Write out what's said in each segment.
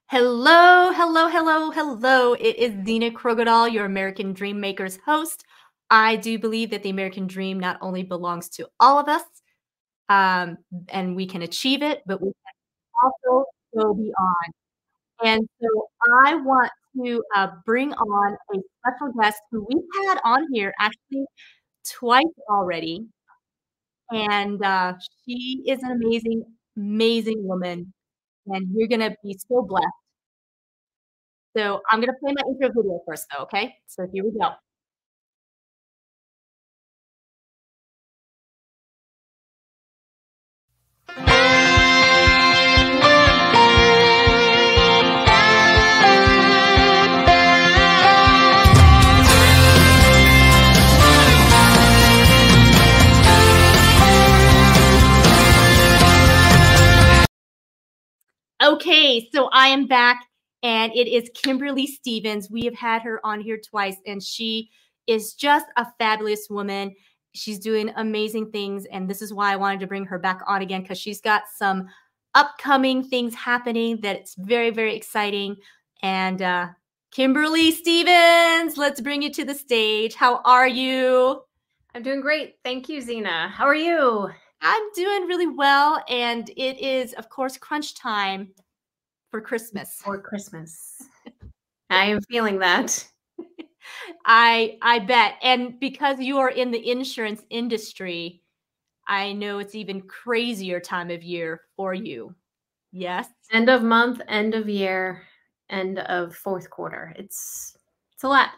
Hello, hello, hello, hello. It is Dina Krogodal, your American Dream Makers host. I do believe that the American dream not only belongs to all of us, um, and we can achieve it, but we can also go beyond. And so I want to bring on a special guest who we've had on here actually twice already. And she is an amazing, amazing woman. And you're going to be so blessed. So I'm gonna play my intro video first though, okay? So here we go. Okay, so I am back and it is Kimberly Stevens. We have had her on here twice and she is just a fabulous woman. She's doing amazing things and this is why I wanted to bring her back on again because she's got some upcoming things happening that's very, very exciting. And Kimberly Stevens, let's bring you to the stage. How are you? I'm doing great. Thank you, Zena. How are you? I'm doing really well, and it is, of course, crunch time for Christmas. For Christmas. I am feeling that. I bet. And because you are in the insurance industry, I know it's even crazier time of year for you. Yes? End of month, end of year, end of fourth quarter. It's a lot.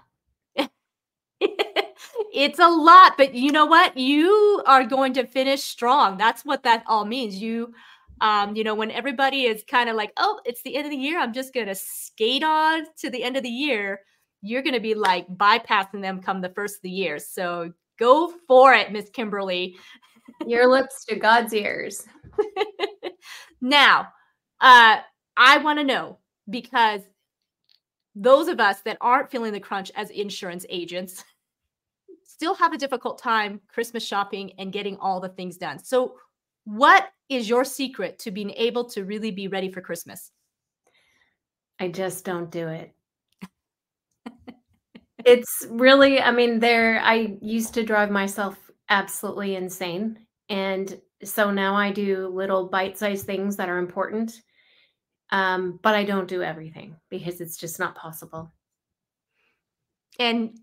It's a lot, but you know what? You are going to finish strong. That's what that all means. When everybody is kind of like, oh, it's the end of the year, I'm just going to skate on to the end of the year. You're going to be like bypassing them come the first of the year. So go for it, Miss Kimberly. Your lips to God's ears. Now, I want to know because those of us that aren't feeling the crunch as insurance agents still have a difficult time Christmas shopping and getting all the things done. So what is your secret to being able to really be ready for Christmas? I just don't do it. It's really, I used to drive myself absolutely insane. And so now I do little bite-sized things that are important. But I don't do everything because it's just not possible. And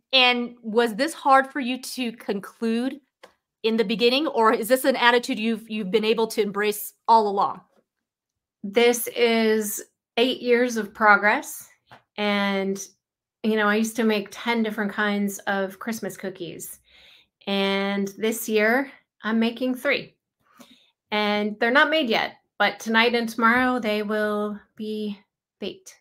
was this hard for you to conclude in the beginning, or is this an attitude you've been able to embrace all along? This is 8 years of progress. And, I used to make 10 different kinds of Christmas cookies. And this year I'm making 3. And they're not made yet, but tonight and tomorrow they will be baked.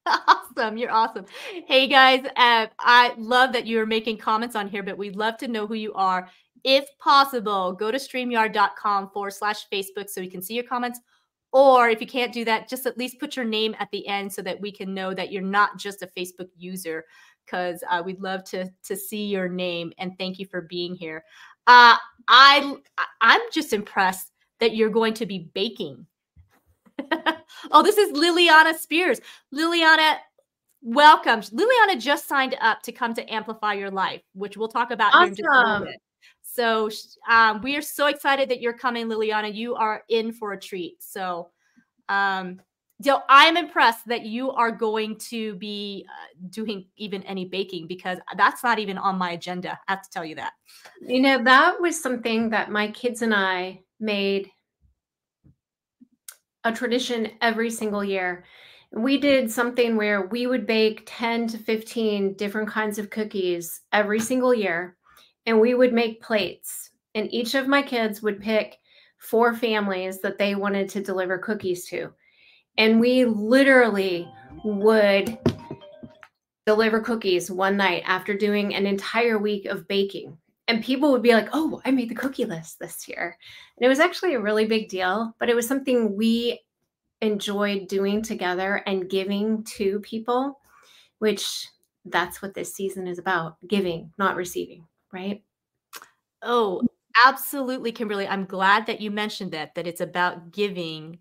Awesome. You're awesome. Hey guys, I love that you're making comments on here, but we'd love to know who you are. If possible, go to streamyard.com/Facebook so we can see your comments. Or if you can't do that, just at least put your name at the end so that we can know that you're not just a Facebook user, because we'd love to see your name. And thank you for being here. I'm just impressed that you're going to be baking. Oh, this is Liliana Spears. Liliana, welcome. Liliana just signed up to come to Amplify Your Life, which we'll talk about here in just a little bit. So we are so excited that you're coming, Liliana. You are in for a treat. So I'm impressed that you are going to be doing even any baking because that's not even on my agenda. I have to tell you that. That was something that my kids and I made a tradition every single year. We did something where we would bake 10 to 15 different kinds of cookies every single year, and we would make plates. And each of my kids would pick 4 families that they wanted to deliver cookies to. And we literally would deliver cookies one night after doing an entire week of baking. And people would be like, oh, I made the cookie list this year. And it was actually a really big deal, but it was something we enjoyed doing together and giving to people, which that's what this season is about, giving, not receiving, right? Oh, absolutely, Kimberly. I'm glad that you mentioned that it's about giving,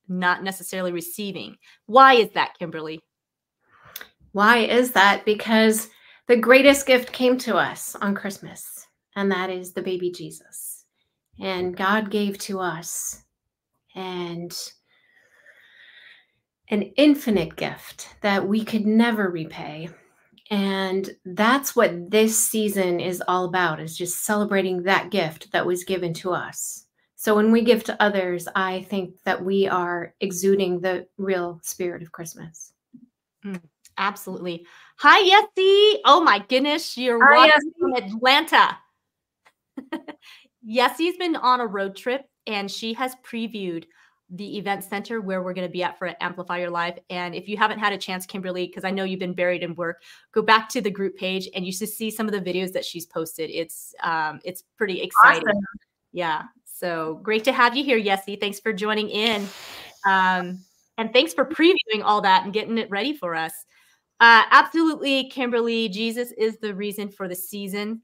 not necessarily receiving. Why is that, Kimberly? Why is that? Because the greatest gift came to us on Christmas, and that is the baby Jesus. And God gave to us and an infinite gift that we could never repay. And that's what this season is all about, is just celebrating that gift that was given to us. So when we give to others, I think that we are exuding the real spirit of Christmas. Absolutely. Hi, Yessie. Oh my goodness, you're Hi, watching from Atlanta. Yessie's been on a road trip, and she has previewed the event center where we're going to be at for Amplify Your Life. And if you haven't had a chance, Kimberly, because I know you've been buried in work, go back to the group page and you should see some of the videos that she's posted. It's pretty exciting. Awesome. Yeah. So great to have you here, Yessie. Thanks for joining in. And thanks for previewing all that and getting it ready for us. Absolutely, Kimberly, Jesus is the reason for the season.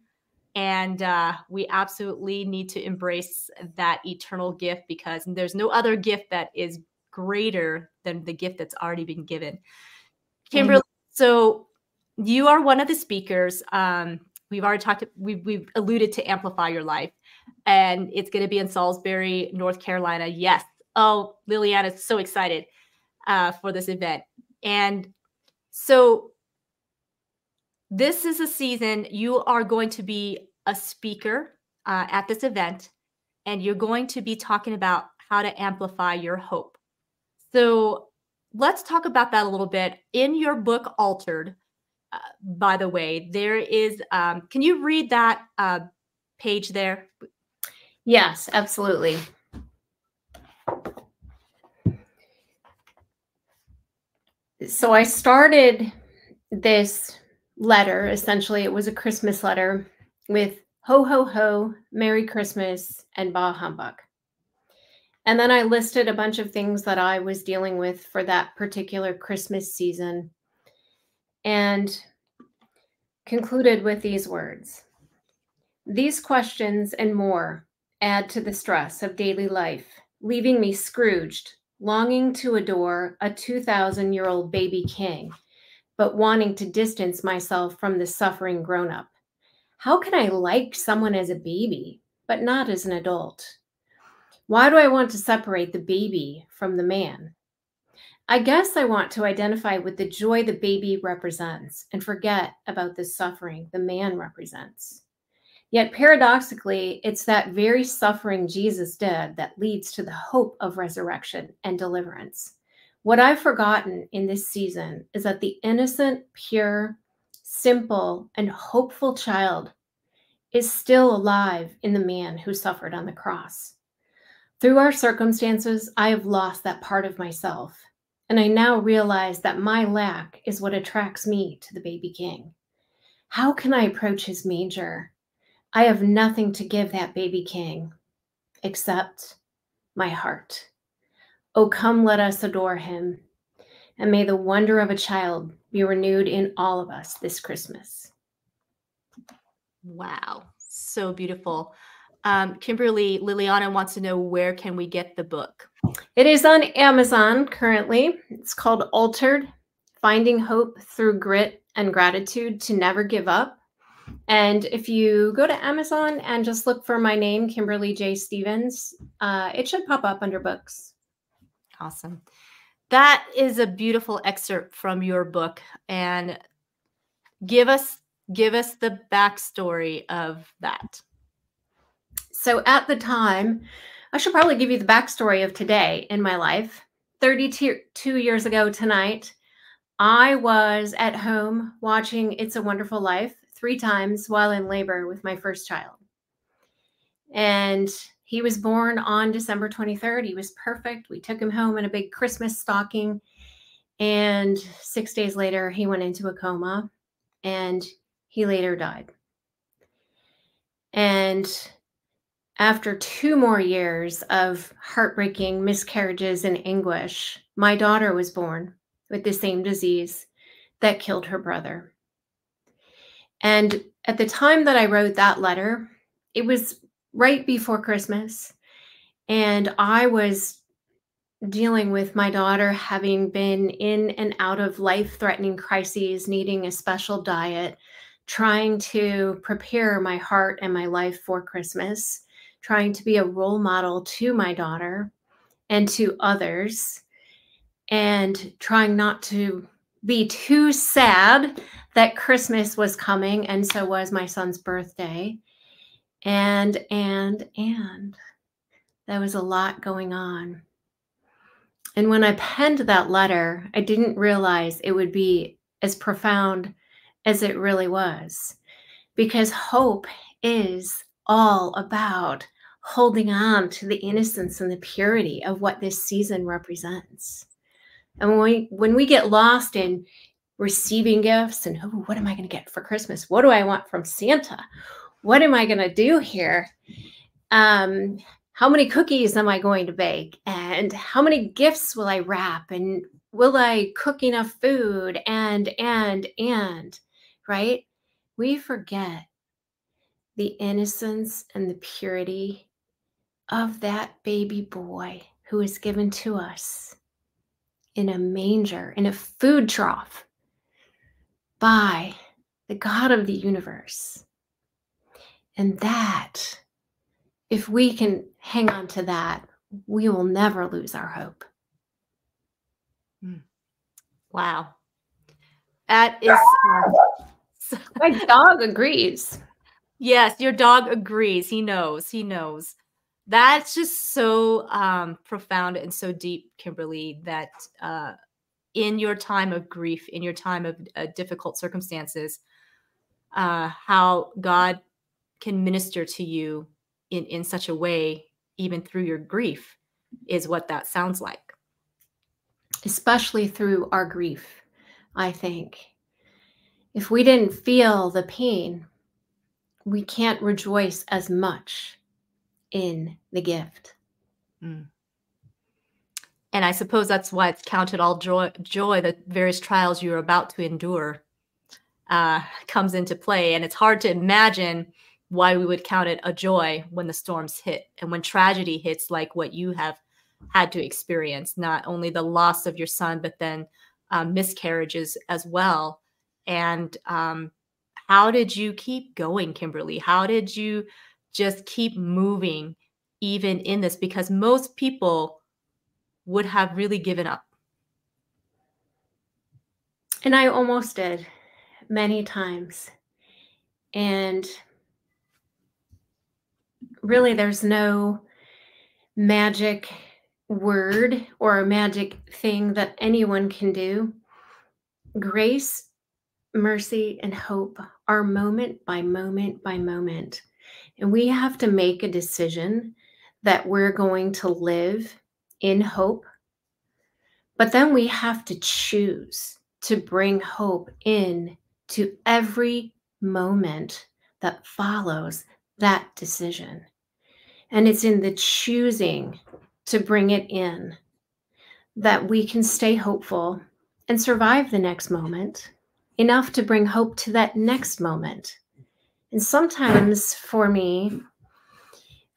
And we absolutely need to embrace that eternal gift, because there's no other gift that is greater than the gift that's already been given. Kimberly, so you are one of the speakers. We've already talked, we've alluded to Amplify Your Life, and it's going to be in Salisbury, North Carolina. Yes. Oh, Liliana is so excited for this event. And so this is a season you are going to be a speaker at this event, and you're going to be talking about how to amplify your hope. So let's talk about that a little bit. In your book, Altered, by the way, there is, can you read that page there? Yes, absolutely. So I started this letter, essentially it was a Christmas letter, with ho, ho, ho, Merry Christmas, and bah humbug. And then I listed a bunch of things that I was dealing with for that particular Christmas season, and concluded with these words. These questions and more add to the stress of daily life, leaving me Scrooged, longing to adore a 2,000-year-old baby king, but wanting to distance myself from the suffering grown-up. How can I like someone as a baby, but not as an adult? Why do I want to separate the baby from the man? I guess I want to identify with the joy the baby represents and forget about the suffering the man represents. Yet paradoxically, it's that very suffering Jesus did that leads to the hope of resurrection and deliverance. What I've forgotten in this season is that the innocent, pure, simple, and hopeful child is still alive in the man who suffered on the cross. Through our circumstances, I have lost that part of myself, and I now realize that my lack is what attracts me to the baby king. How can I approach his manger? I have nothing to give that baby king except my heart. Oh, come, let us adore him, and may the wonder of a child be renewed in all of us this Christmas. Wow, so beautiful. Kimberly, Liliana wants to know, where can we get the book? It is on Amazon currently. It's called Altered, Finding Hope Through Grit and Gratitude to Never Give Up. And if you go to Amazon and just look for my name, Kimberly J. Stevens, it should pop up under books. Awesome. That is a beautiful excerpt from your book. And give us the backstory of that. So at the time, I should probably give you the backstory of today in my life. 32 years ago tonight, I was at home watching It's a Wonderful Life 3 times while in labor with my first child. And he was born on December 23rd. He was perfect. We took him home in a big Christmas stocking. And 6 days later, he went into a coma, and he later died. And after 2 more years of heartbreaking miscarriages and anguish, my daughter was born with the same disease that killed her brother. And at the time that I wrote that letter, it was right before Christmas, and I was dealing with my daughter having been in and out of life-threatening crises, needing a special diet, trying to prepare my heart and my life for Christmas, trying to be a role model to my daughter and to others, and trying not to be too sad that Christmas was coming, and so was my son's birthday. And there was a lot going on. And when I penned that letter, I didn't realize it would be as profound as it really was, because hope is all about holding on to the innocence and the purity of what this season represents. And when we get lost in receiving gifts and, oh, what am I going to get for Christmas? What do I want from Santa? What am I going to do here? How many cookies am I going to bake? And how many gifts will I wrap? And will I cook enough food? And, right? We forget the innocence and the purity of that baby boy who is given to us in a manger, in a food trough, by the God of the universe. And that, if we can hang on to that, we will never lose our hope. Wow. That is... My dog agrees. Yes, your dog agrees. He knows. He knows. That's just so profound and so deep, Kimberly, that in your time of grief, in your time of difficult circumstances, how God can minister to you in such a way, even through your grief, is what that sounds like. Especially through our grief, I think. If we didn't feel the pain, we can't rejoice as much in the gift. And I suppose that's why it's counted all joy, the various trials you're about to endure comes into play. And it's hard to imagine why we would count it a joy when the storms hit and when tragedy hits, like what you have had to experience, not only the loss of your son, but then miscarriages as well. And how did you keep going, Kimberly? How did you just keep moving even in this? Because most people would have really given up. And I almost did many times. And really, there's no magic word or a magic thing that anyone can do. Grace, mercy, and hope are moment by moment by moment. And we have to make a decision that we're going to live in hope. But then we have to choose to bring hope in to every moment that follows that decision. And it's in the choosing to bring it in that we can stay hopeful and survive the next moment, enough to bring hope to that next moment. And sometimes for me,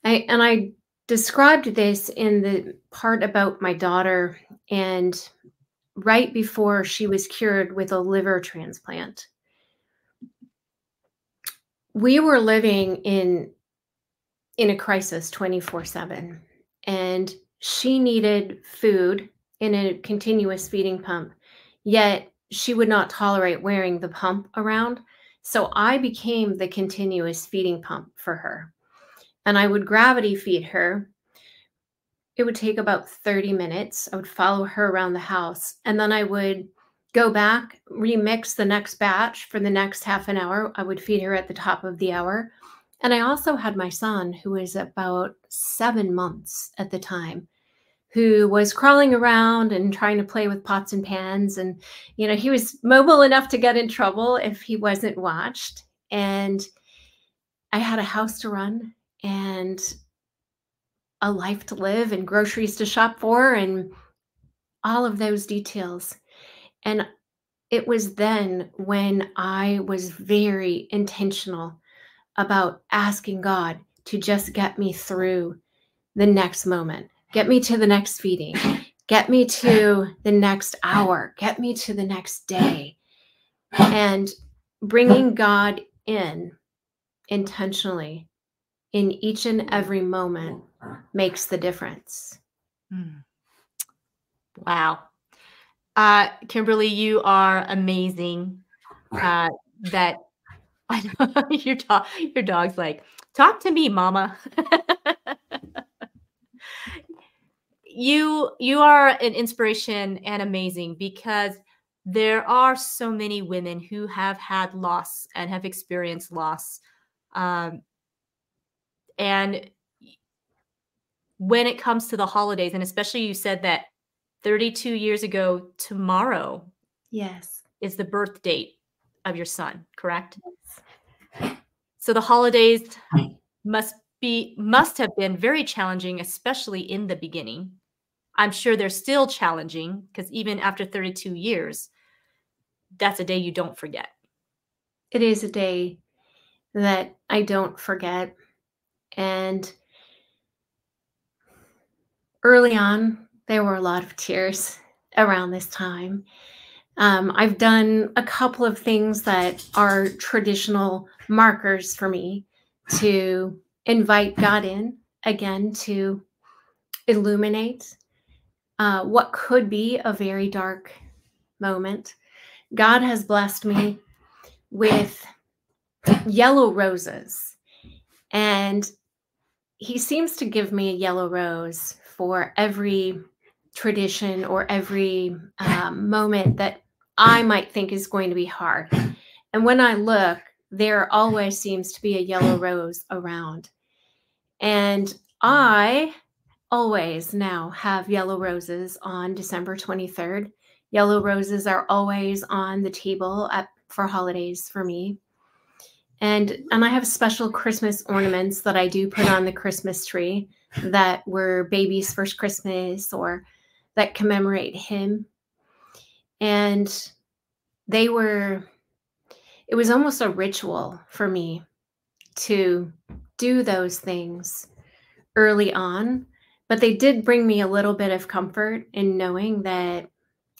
I described this in the part about my daughter, and right before she was cured with a liver transplant, we were living in a crisis 24/7, and she needed food in a continuous feeding pump, yet she would not tolerate wearing the pump around. So I became the continuous feeding pump for her, and I would gravity feed her. It would take about 30 minutes. I would follow her around the house, and then I would go back, remix the next batch for the next half an hour. I would feed her at the top of the hour. And I also had my son, who was about 7 months at the time, who was crawling around and trying to play with pots and pans. And, you know, he was mobile enough to get in trouble if he wasn't watched. And I had a house to run and a life to live and groceries to shop for and all of those details. And it was then when I was very intentional about asking God to just get me through the next moment, get me to the next feeding, Get me to the next hour. Get me to the next day. And bringing God in intentionally in each and every moment makes the difference. Wow. Kimberly, you are amazing. That I know your dog's like, talk to me, mama. You are an inspiration and amazing, because there are so many women who have had loss and have experienced loss. And when it comes to the holidays, and especially you said that 32 years ago tomorrow Yes. is the birth date of your son, correct? So the holidays must have been very challenging, especially in the beginning. I'm sure they're still challenging, because even after 32 years, that's a day you don't forget. It is a day that I don't forget. And early on, there were a lot of tears around this time. I've done a couple of things that are traditional markers for me to invite God in again, to illuminate what could be a very dark moment. God has blessed me with yellow roses, and he seems to give me a yellow rose for every tradition or every moment that I might think is going to be hard. And when I look, there always seems to be a yellow rose around. And I always now have yellow roses on December 23rd. Yellow roses are always on the table for holidays for me. And I have special Christmas ornaments that I do put on the Christmas tree that were baby's first Christmas or that commemorate him. And it was almost a ritual for me to do those things early on, but they did bring me a little bit of comfort in knowing that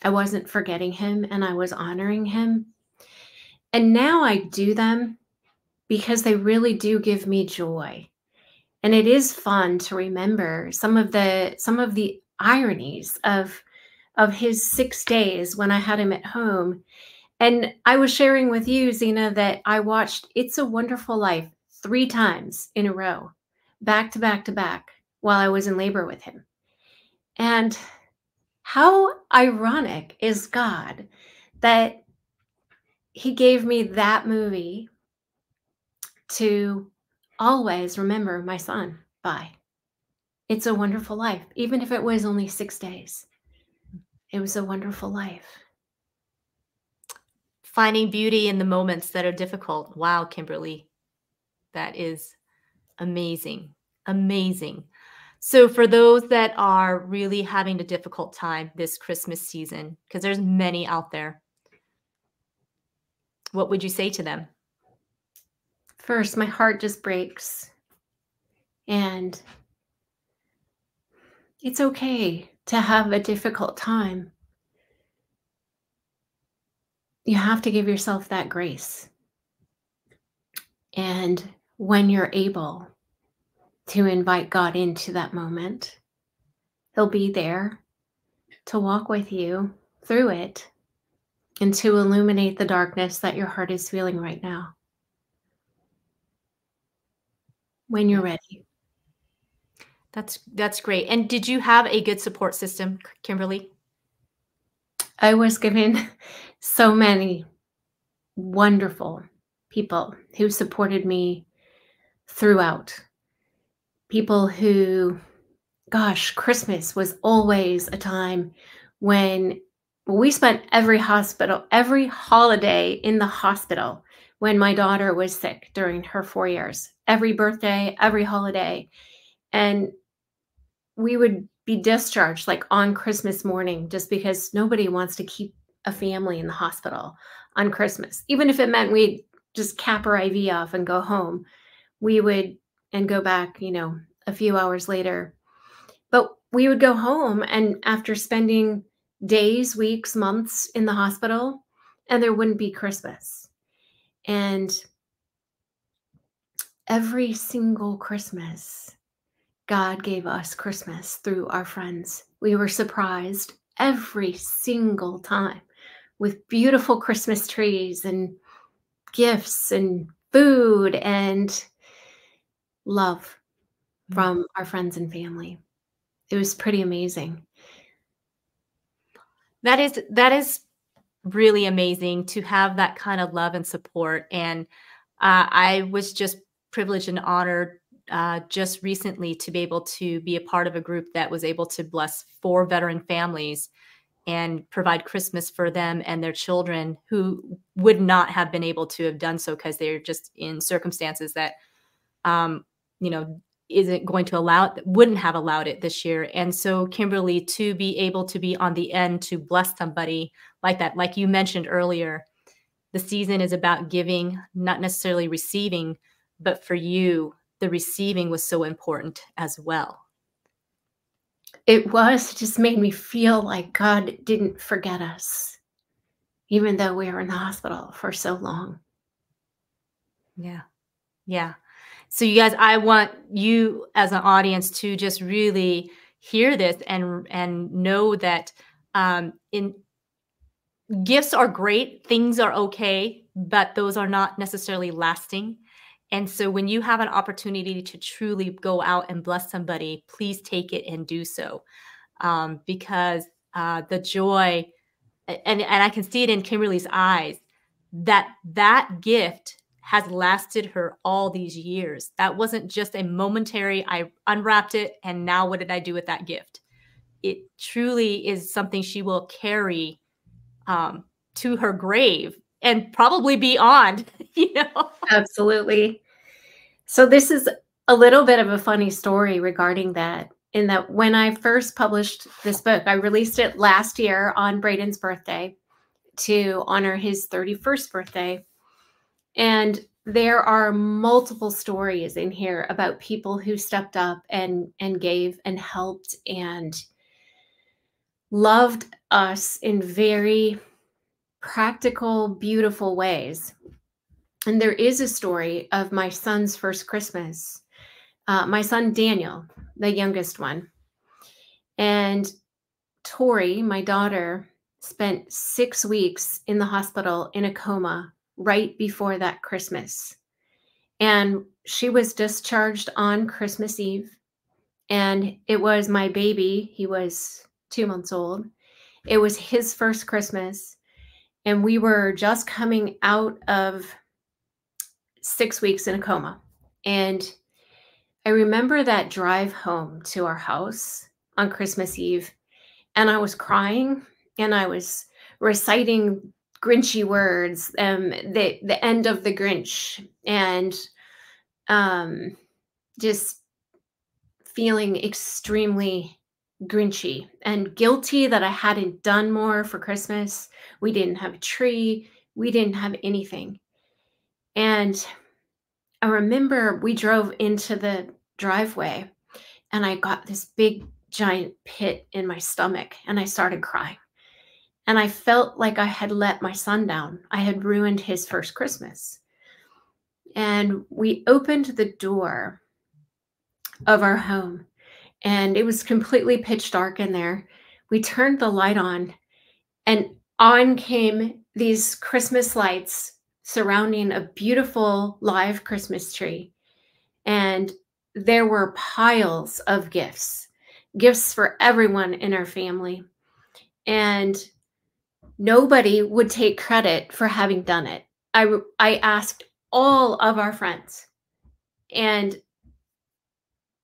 I wasn't forgetting him and I was honoring him. And now I do them because they really do give me joy. And it is fun to remember some of the ironies of his 6 days when I had him at home. And I was sharing with you, Zena, that I watched It's a Wonderful Life 3 times in a row, back to back to back, while I was in labor with him. And how ironic is God that he gave me that movie to always remember my son by. It's a Wonderful Life, even if it was only 6 days. It was a wonderful life. Finding beauty in the moments that are difficult. Wow, Kimberly, that is amazing. Amazing. So for those that are really having a difficult time this Christmas season, because there's many out there, what would you say to them? First, my heart just breaks. And it's okay to have a difficult time. You have to give yourself that grace. And when you're able to invite God into that moment, he'll be there to walk with you through it and to illuminate the darkness that your heart is feeling right now. When you're ready. That's great. And did you have a good support system, Kimberly? I was given so many wonderful people who supported me throughout. People who, gosh, Christmas was always a time when we spent every holiday in the hospital when my daughter was sick during her 4 years. Every birthday, every holiday. And we would be discharged like on Christmas morning just because nobody wants to keep a family in the hospital on Christmas. Even if it meant we'd just cap our IV off and go home, we would and go back, a few hours later. But we would go home, and after spending days, weeks, months in the hospital, and there wouldn't be Christmas. And every single Christmas, God gave us Christmas through our friends. We were surprised every single time with beautiful Christmas trees and gifts and food and love from our friends and family. It was pretty amazing. That is really amazing to have that kind of love and support. And I was just privileged and honored just recently to be able to be a part of a group that was able to bless 4 veteran families and provide Christmas for them and their children who would not have been able to have done so because they're just in circumstances that, you know, isn't going to allow it, wouldn't have allowed it this year. And so, Kimberly, to be able to be on the end to bless somebody like that, like you mentioned earlier, the season is about giving, not necessarily receiving, but for you, the receiving was so important as well. It just made me feel like God didn't forget us, even though we were in the hospital for so long. Yeah. Yeah. So you guys, I want you as an audience to just really hear this and know that in gifts are great, things are okay, but those are not necessarily lasting. And so when you have an opportunity to truly go out and bless somebody, please take it and do so. Because the joy, and I can see it in Kimberly's eyes, that gift has lasted her all these years. That wasn't just a momentary, I unwrapped it, and now what did I do with that gift? It truly is something she will carry to her grave and probably beyond, you know? Absolutely. So this is a little bit of a funny story regarding that, in that when I first published this book, I released it last year on Braden's birthday to honor his 31st birthday. And there are multiple stories in here about people who stepped up and gave and helped and loved us in very practical, beautiful ways. And there is a story of my son's first Christmas. My son, Daniel, the youngest one, and Tori, my daughter, spent 6 weeks in the hospital in a coma right before that Christmas. And she was discharged on Christmas Eve. And it was my baby. He was 2 months old. It was his first Christmas. And we were just coming out of 6 weeks in a coma. And I remember that drive home to our house on Christmas Eve, and I was crying and I was reciting Grinchy words, the end of the Grinch, and just feeling extremely Grinchy and guilty that I hadn't done more for Christmas. We didn't have a tree. We didn't have anything. And I remember we drove into the driveway and I got this big giant pit in my stomach and I started crying. And I felt like I had let my son down. I had ruined his first Christmas. And we opened the door of our home and it was completely pitch dark in there. We turned the light on and on came these Christmas lights surrounding a beautiful live Christmas tree. And there were piles of gifts for everyone in our family. And nobody would take credit for having done it. I asked all of our friends, and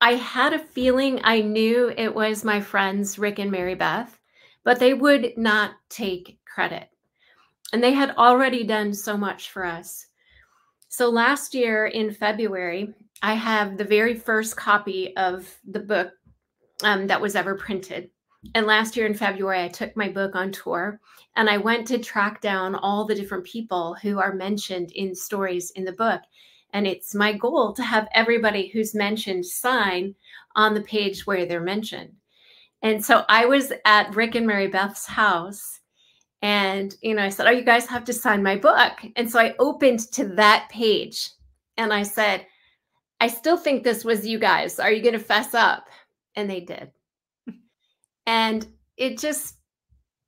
I had a feeling I knew it was my friends, Rick and Mary Beth, but they would not take credit. And they had already done so much for us. So last year in February, I have the very first copy of the book that was ever printed. And last year in February, I took my book on tour and I went to track down all the different people who are mentioned in stories in the book. And it's my goal to have everybody who's mentioned sign on the page where they're mentioned. And so I was at Rick and Mary Beth's house, and, I said, "Oh, you guys have to sign my book." And so I opened to that page and I said, "I still think this was you guys. Are you going to fess up?" And they did. And it just,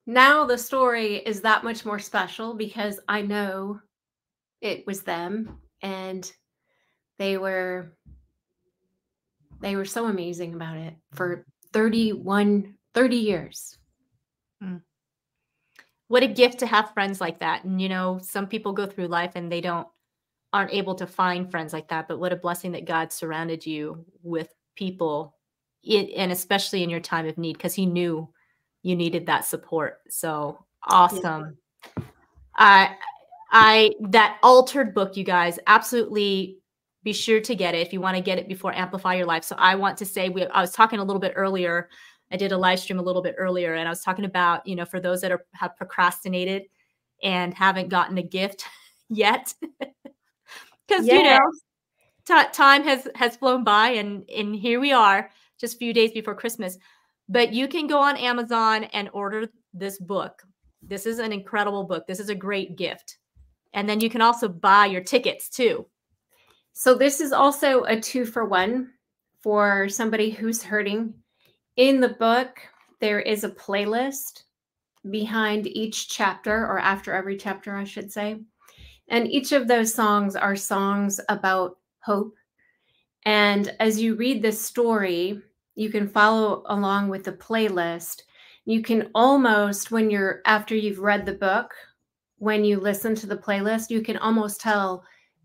now the story is that much more special because I know it was them, and they were so amazing about it for 30 years. Mm. What a gift to have friends like that. And some people go through life and they aren't able to find friends like that, but what a blessing that God surrounded you with people and especially in your time of need, because he knew you needed that support. So Yeah. awesome. That altered book, you guys, absolutely be sure to get it if you want to get it before Amplify Your Life. So I want to say, I was talking a little bit earlier. I did a live stream a little bit earlier, and I was talking about, for those that have procrastinated and haven't gotten a gift yet, because Yeah. time has flown by, and here we are, just a few days before Christmas. But you can go on Amazon and order this book. This is an incredible book. This is a great gift. And then you can also buy your tickets too. So this is also a 2-for-1 for somebody who's hurting. In the book, there is a playlist behind each chapter, or after every chapter, I should say. And each of those songs are songs about hope. And as you read this story, you can follow along with the playlist. You can almost, after you've read the book, when you listen to the playlist, you can almost tell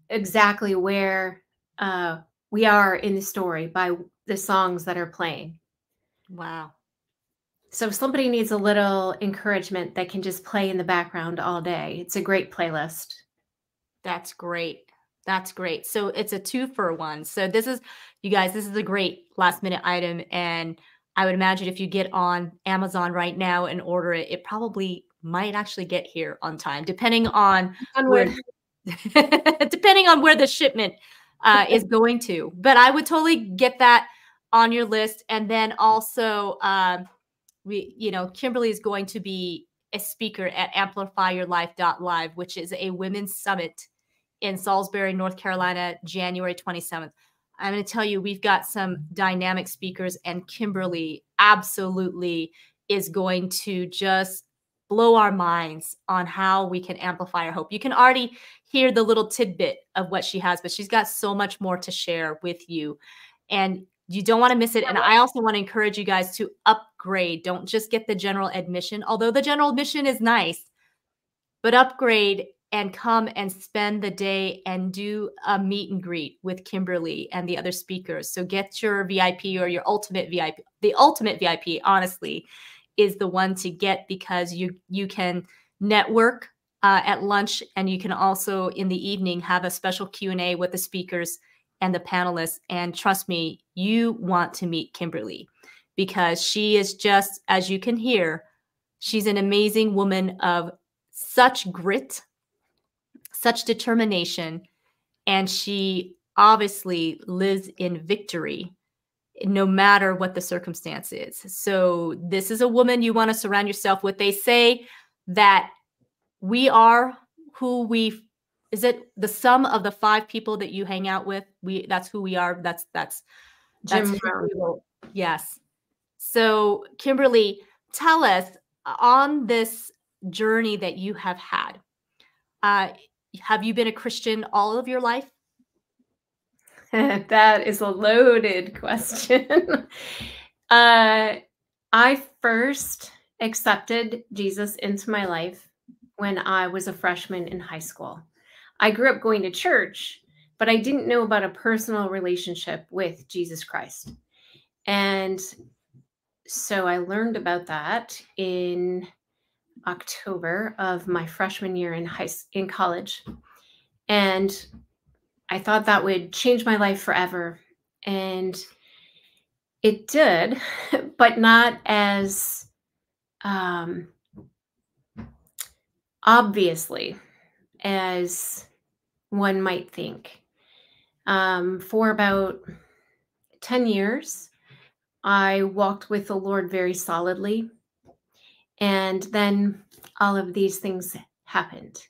exactly where we are in the story by the songs that are playing. Wow. So if somebody needs a little encouragement that can just play in the background all day, it's a great playlist. That's great. That's great. So it's a 2-for-1. So you guys, this is a great last minute item. And I would imagine if you get on Amazon right now and order it, it probably might actually get here on time, depending on where the shipment is going to. But I would totally get that on your list. And then also, Kimberly is going to be a speaker at amplifyyourlife.live, which is a women's summit in Salisbury, North Carolina, January 27th. I'm going to tell you, we've got some dynamic speakers, and Kimberly absolutely is going to just blow our minds on how we can amplify our hope. You can already hear the little tidbit of what she has, but she's got so much more to share with you. And you don't want to miss it. And I also want to encourage you guys to upgrade. Don't just get the general admission, although the general admission is nice, but upgrade and come and spend the day and do a meet and greet with Kimberly and the other speakers. So get your VIP or your ultimate VIP. The ultimate VIP, honestly, is the one to get, because you can network at lunch, and you can also in the evening have a special Q&A with the speakers and the panelists. And trust me, you want to meet Kimberly, because she is just, as you can hear, she's an amazing woman of such grit, such determination, and she obviously lives in victory no matter what the circumstance is. So this is a woman you want to surround yourself with. They say that we are is it the sum of the 5 people that you hang out with? That's who we are. That's Jim who Brown. we will. Yes. So Kimberly, tell us, on this journey that you have had, have you been a Christian all of your life? That is a loaded question. I first accepted Jesus into my life when I was a freshman in high school. I grew up going to church, but I didn't know about a personal relationship with Jesus Christ. And so I learned about that in October of my freshman year in college. And I thought that would change my life forever. And it did, but not as obviously as one might think. For about 10 years, I walked with the Lord very solidly. And then all of these things happened.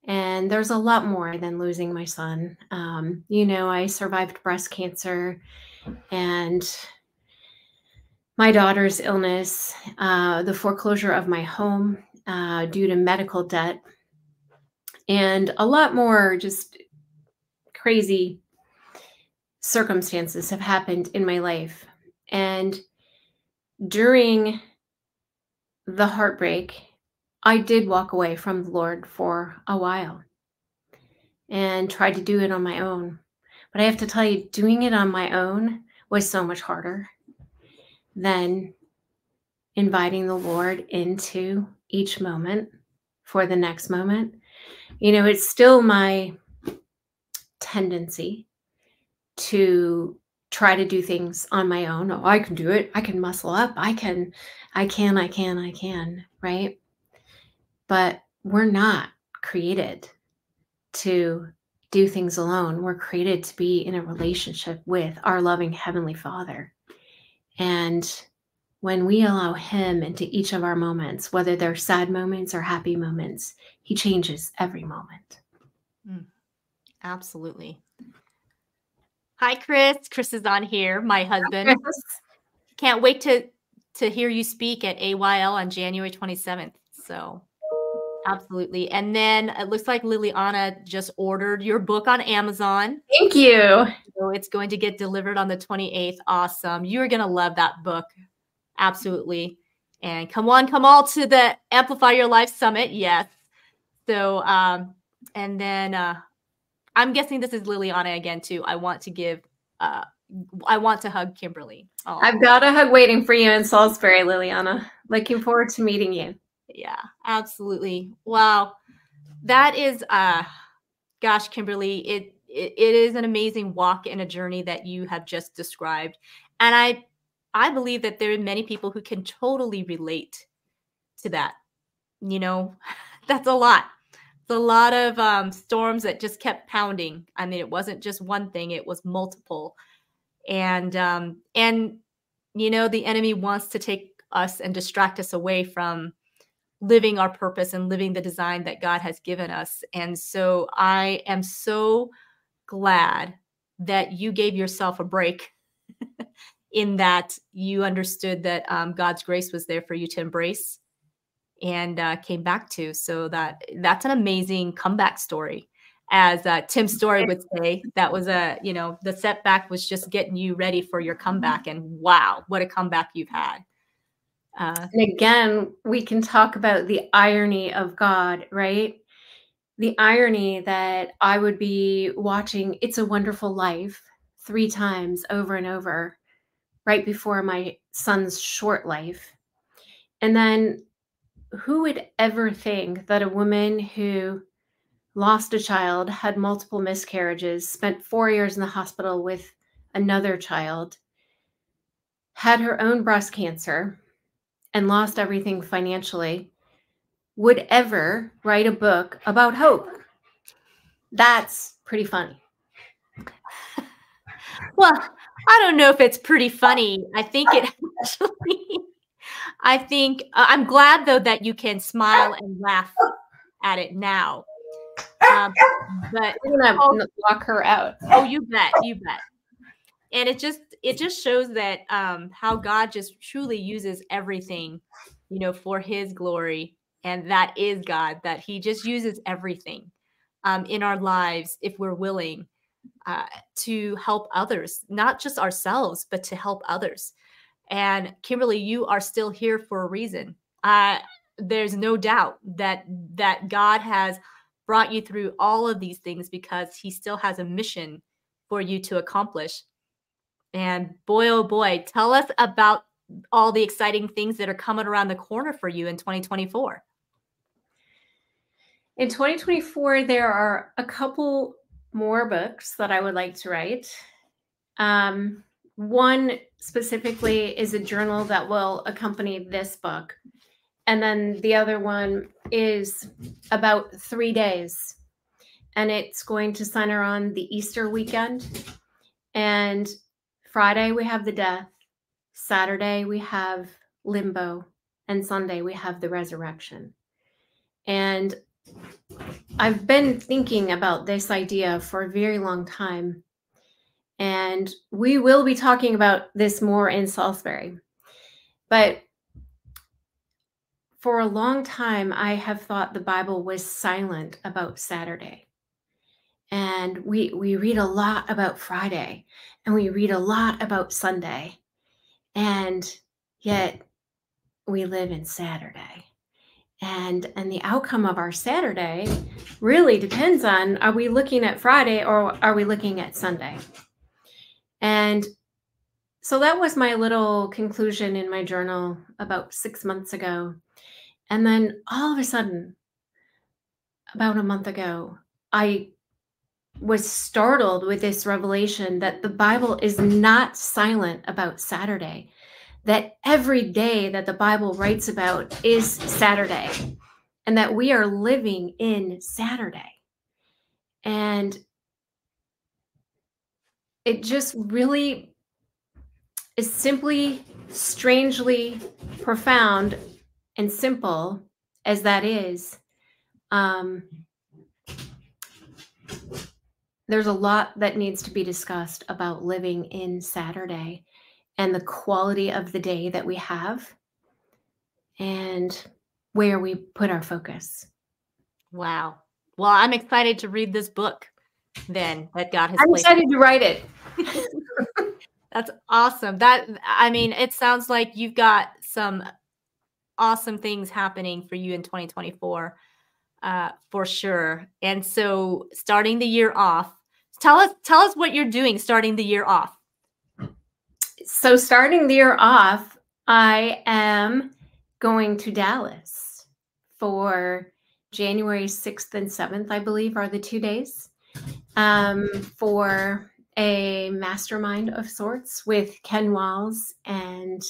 And there's a lot more than losing my son. I survived breast cancer and my daughter's illness, the foreclosure of my home due to medical debt, and a lot more just crazy circumstances have happened in my life. And during the heartbreak, I did walk away from the Lord for a while and tried to do it on my own. But I have to tell you, doing it on my own was so much harder than inviting the Lord into each moment for the next moment. It's still my tendency to try to do things on my own. Oh, I can do it. I can muscle up. I can, right? But we're not created to do things alone. We're created to be in a relationship with our loving Heavenly Father. And when we allow Him into each of our moments, whether they're sad moments or happy moments, He changes every moment. Absolutely. Hi, Chris. Chris is on here, my husband. Hi, Chris. Can't wait to hear you speak at AYL on January 27th. So absolutely. And then it looks like Liliana just ordered your book on Amazon. Thank you. So it's going to get delivered on the 28th. Awesome. You're going to love that book. Absolutely. And come all to the Amplify Your Life Summit. Yes. So, and then I'm guessing this is Liliana again too. I want to hug Kimberly. Oh. I've got a hug waiting for you in Salisbury, Liliana. Looking forward to meeting you. Yeah, absolutely. Wow. That is, gosh, Kimberly, it is an amazing walk and a journey that you have just described. And I believe that there are many people who can totally relate to that. That's a lot. It's a lot of storms that just kept pounding. I mean, it wasn't just one thing, it was multiple. And the enemy wants to take us and distract us away from living our purpose and living the design that God has given us. And so I am so glad that you gave yourself a break in that you understood that God's grace was there for you to embrace and came back to. So that's an amazing comeback story. As Tim Story would say, that was the setback was just getting you ready for your comeback. And wow, what a comeback you've had. And again, we can talk about the irony of God, right? The irony that I would be watching It's a Wonderful Life 3 times over and over right before my son's short life. And then who would ever think that a woman who lost a child, had multiple miscarriages, spent 4 years in the hospital with another child, had her own breast cancer, and lost everything financially, would ever write a book about hope? That's pretty funny. Well, I don't know if it's pretty funny. I think it actually, I'm glad though that you can smile and laugh at it now. But I'm gonna lock her out. Oh, you bet. And it just shows that how God just truly uses everything, for His glory. And that is God, that He just uses everything in our lives if we're willing to help others, not just ourselves, but to help others. And Kimberly, you are still here for a reason. There's no doubt that God has brought you through all of these things because He still has a mission for you to accomplish. And boy, oh boy, tell us about all the exciting things that are coming around the corner for you in 2024. In 2024, there are a couple more books that I would like to write. One specifically is a journal that will accompany this book. And then the other one is about 3 days. And it's going to center on the Easter weekend. And Friday, we have the death. Saturday, we have limbo. And Sunday, we have the resurrection. And I've been thinking about this idea for a very long time. And we will be talking about this more in Salisbury. But for a long time, I have thought the Bible was silent about Saturday. And we read a lot about Friday, and we read a lot about Sunday. And yet we live in Saturday. And the outcome of our Saturday really depends on, are we looking at Friday or are we looking at Sunday? And so that was my little conclusion in my journal about 6 months ago. And then all of a sudden, about a month ago, I was startled with this revelation that the Bible is not silent about Saturday, that every day that the Bible writes about is Saturday, and that we are living in Saturday. And it just really is simply, strangely profound and simple as that is. There's a lot that needs to be discussed about living in Saturday and the quality of the day that we have and where we put our focus. Wow. Well, I'm excited to read this book then that God has I'm placed. excited to write it. That's awesome. I mean, it sounds like you've got some awesome things happening for you in 2024, for sure. And so starting the year off, tell us what you're doing starting the year off. So starting the year off, I am going to Dallas for January 6th and 7th, I believe, are the 2 days, for a mastermind of sorts with Ken Walls, and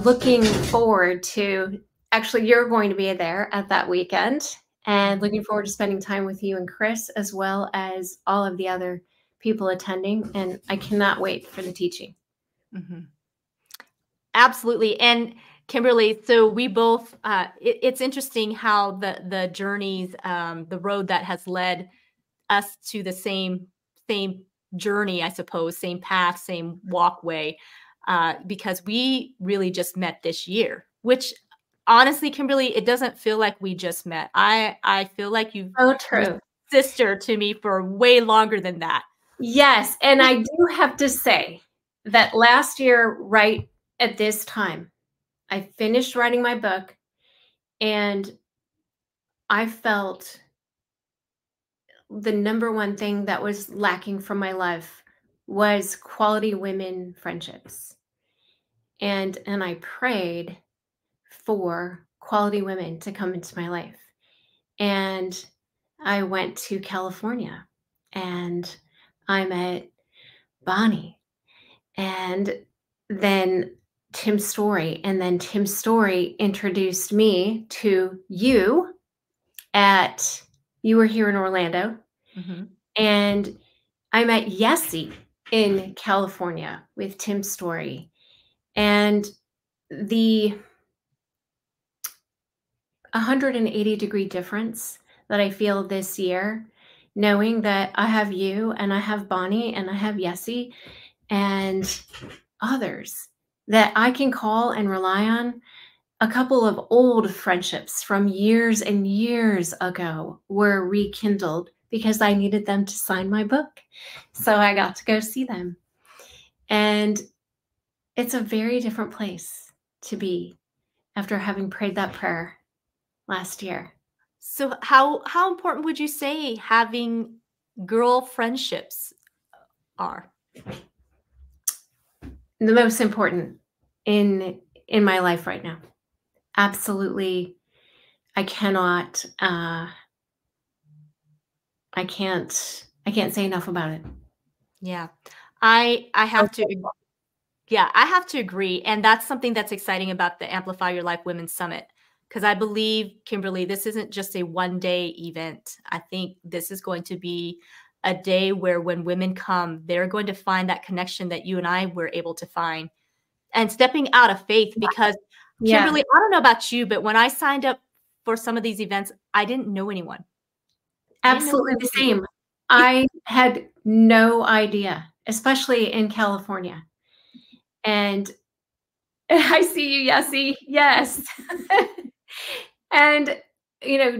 looking forward to, actually, you're going to be there at that weekend, and looking forward to spending time with you and Chris, as well as all of the other people attending. And I cannot wait for the teaching. Mm-hmm. Absolutely. And Kimberly, so we both, it's interesting how the journeys, the road that has led us to the same journey, I suppose, same path, same walkway, because we really just met this year, which honestly, Kimberly, it doesn't feel like we just met. I feel like you've So true. Sister to me for way longer than that. Yes. And I do have to say that last year, right at this time, I finished writing my book, and I felt the number one thing that was lacking from my life was quality women friendships. And I prayed for quality women to come into my life. And I went to California, and I met Bonnie, and then Tim Story. And then Tim Story introduced me to you you were here in Orlando. Mm-hmm. And I met Yessie in California with Tim Story. And the 180-degree difference that I feel this year, knowing that I have you, and I have Bonnie, and I have Yessie, and others that I can call and rely on. A couple of old friendships from years and years ago were rekindled because I needed them to sign my book. So I got to go see them. And it's a very different place to be after having prayed that prayer last year. So how important would you say having girl friendships are? The most important in my life right now. Absolutely. I cannot say enough about it. Yeah. I have to agree. And that's something that's exciting about the Amplify Your Life Women's Summit, because I believe, Kimberly, this isn't just a one-day event. I think this is going to be a day where when women come, they're going to find that connection that you and I were able to find and stepping out of faith, because Yeah, Kimberly, I don't know about you, but when I signed up for some of these events, I didn't know anyone. I didn't know absolutely the anyone. same. I had no idea, especially in California. And I see you, Yessie. Yes. And,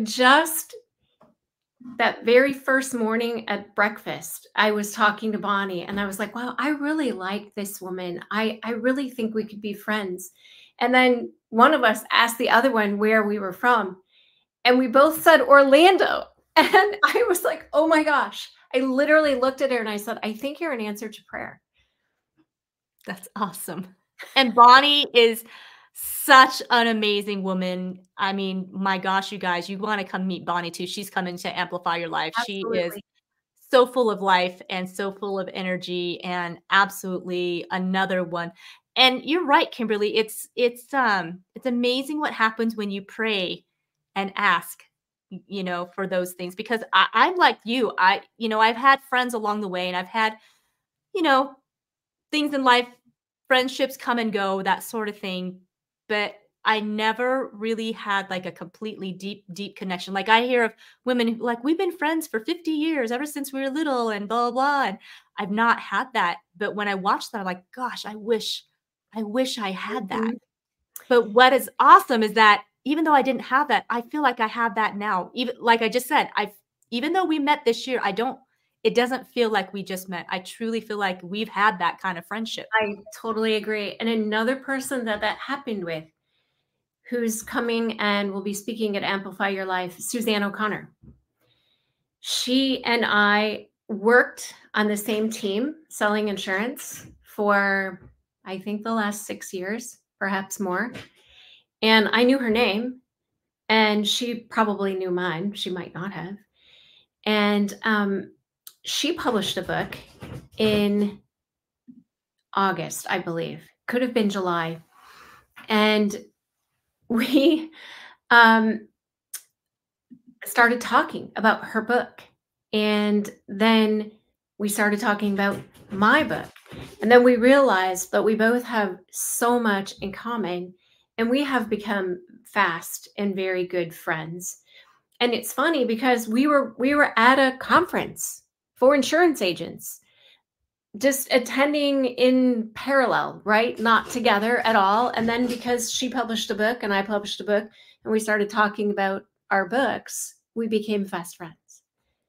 just that very first morning at breakfast, I was talking to Bonnie and I was like, wow, I really like this woman. I really think we could be friends. And then one of us asked the other one where we were from, and we both said Orlando. And I was like, oh my gosh. I literally looked at her and I said, I think you're an answer to prayer. That's awesome. And Bonnie is such an amazing woman. I mean, my gosh, you guys, you wanna come meet Bonnie too. She's coming to amplify your life. She is Absolutely. so full of life and so full of energy, and absolutely another one. And you're right, Kimberly. It's amazing what happens when you pray and ask, for those things. Because I'm like you. I've had friends along the way, and I've had, you know, things in life, friendships come and go, that sort of thing. But I never really had like a completely deep, deep connection. Like I hear of women who like, we've been friends for 50 years, ever since we were little, and blah, blah, blah. And I've not had that. But when I watch that, I'm like, gosh, I wish I had that. Mhm. But what is awesome is that even though I didn't have that, I feel like I have that now. Even like I just said, even though we met this year, it doesn't feel like we just met. I truly feel like we've had that kind of friendship. I totally agree. And another person that happened with, who's coming and will be speaking at Amplify Your Life, Suzanne O'Connor. She and I worked on the same team selling insurance for, I think, the last 6 years, perhaps more. And I knew her name, and she probably knew mine. She might not have. And she published a book in August, I believe. Could have been July. And we started talking about her book. And then we started talking about my book. And then we realized that we both have so much in common, and we have become fast and very good friends. And it's funny because we were at a conference for insurance agents, just attending in parallel, right? Not together at all. And then because she published a book and I published a book, and we started talking about our books, we became fast friends.